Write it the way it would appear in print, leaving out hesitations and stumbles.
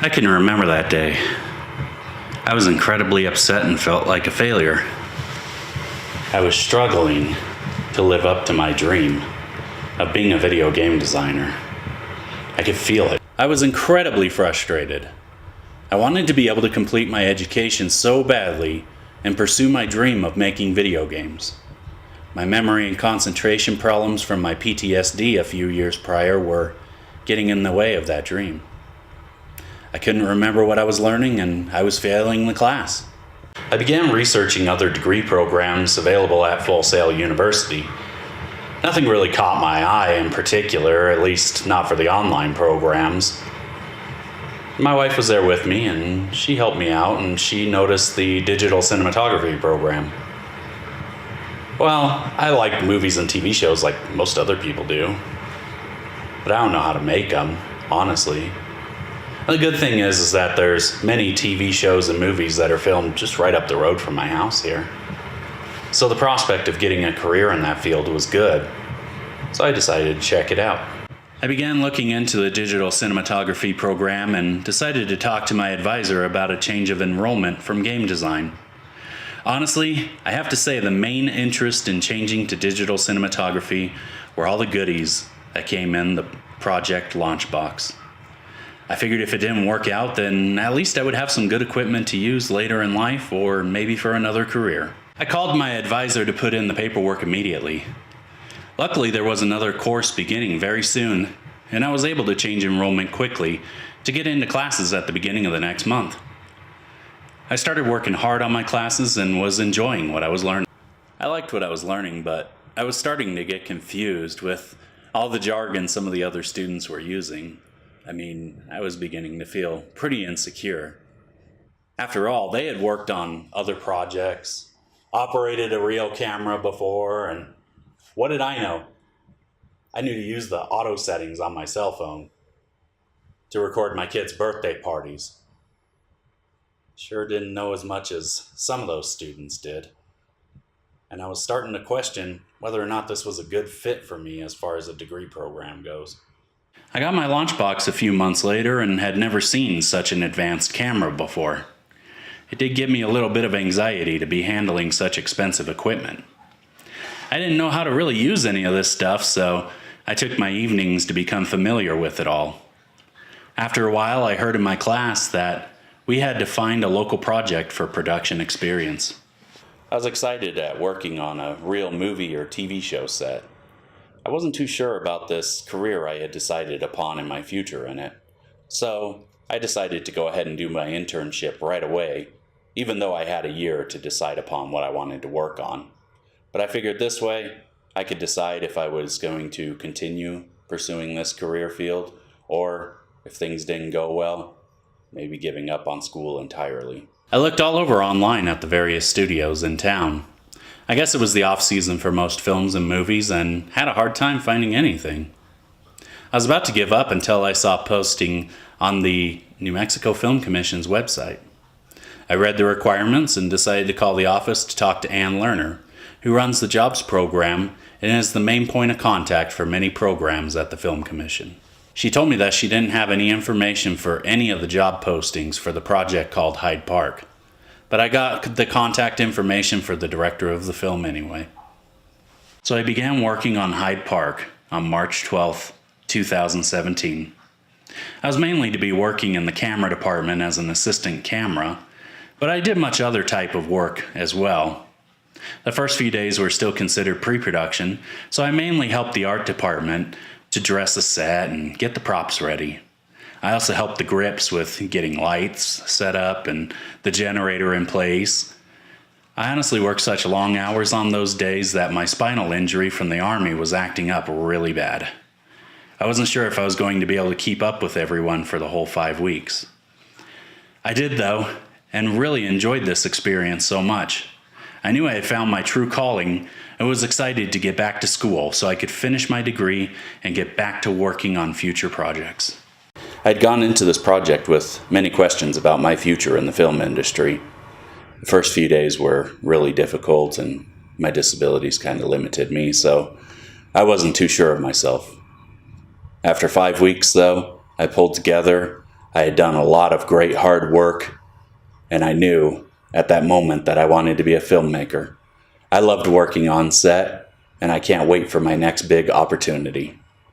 I can remember that day. I was incredibly upset and felt like a failure. I was struggling to live up to my dream of being a video game designer. I could feel it. I was incredibly frustrated. I wanted to be able to complete my education so badly and pursue my dream of making video games. My memory and concentration problems from my PTSD a few years prior were getting in the way of that dream. I couldn't remember what I was learning, and I was failing the class. I began researching other degree programs available at Full Sail University. Nothing really caught my eye in particular, at least not for the online programs. My wife was there with me, and she helped me out, and she noticed the digital cinematography program. Well, I like movies and TV shows like most other people do, but I don't know how to make them, honestly. The good thing is that there's many TV shows and movies that are filmed just right up the road from my house here. So the prospect of getting a career in that field was good, so I decided to check it out. I began looking into the digital cinematography program and decided to talk to my advisor about a change of enrollment from game design. Honestly, I have to say the main interest in changing to digital cinematography were all the goodies that came in the project launch box. I figured if it didn't work out, then at least I would have some good equipment to use later in life or maybe for another career. I called my advisor to put in the paperwork immediately. Luckily, there was another course beginning very soon, and I was able to change enrollment quickly to get into classes at the beginning of the next month. I started working hard on my classes and was enjoying what I was learning. I liked what I was learning, but I was starting to get confused with all the jargon some of the other students were using. I was beginning to feel pretty insecure. After all, they had worked on other projects, operated a real camera before, and what did I know? I knew to use the auto settings on my cell phone to record my kids' birthday parties. Sure didn't know as much as some of those students did. And I was starting to question whether or not this was a good fit for me as far as a degree program goes. I got my lunchbox a few months later and had never seen such an advanced camera before. It did give me a little bit of anxiety to be handling such expensive equipment. I didn't know how to really use any of this stuff, so I took my evenings to become familiar with it all. After a while, I heard in my class that we had to find a local project for production experience. I was excited at working on a real movie or TV show set. I wasn't too sure about this career I had decided upon in my future in it, so I decided to go ahead and do my internship right away, even though I had a year to decide upon what I wanted to work on. But I figured this way, I could decide if I was going to continue pursuing this career field, or if things didn't go well, maybe giving up on school entirely. I looked all over online at the various studios in town. I guess it was the off-season for most films and movies and had a hard time finding anything. I was about to give up until I saw posting on the New Mexico Film Commission's website. I read the requirements and decided to call the office to talk to Ann Lerner, who runs the jobs program and is the main point of contact for many programs at the Film Commission. She told me that she didn't have any information for any of the job postings for the project called Hyde Park. But I got the contact information for the director of the film anyway. So I began working on Hyde Park on March 12th, 2017. I was mainly to be working in the camera department as an assistant camera, but I did much other type of work as well. The first few days were still considered pre-production, so I mainly helped the art department to dress the set and get the props ready. I also helped the grips with getting lights set up and the generator in place. I honestly worked such long hours on those days that my spinal injury from the Army was acting up really bad. I wasn't sure if I was going to be able to keep up with everyone for the whole 5 weeks. I did though, and really enjoyed this experience so much. I knew I had found my true calling and was excited to get back to school so I could finish my degree and get back to working on future projects. I'd gone into this project with many questions about my future in the film industry. The first few days were really difficult and my disabilities kind of limited me, so I wasn't too sure of myself. After 5 weeks, though, I pulled together, I had done a lot of great hard work, and I knew at that moment that I wanted to be a filmmaker. I loved working on set, and I can't wait for my next big opportunity.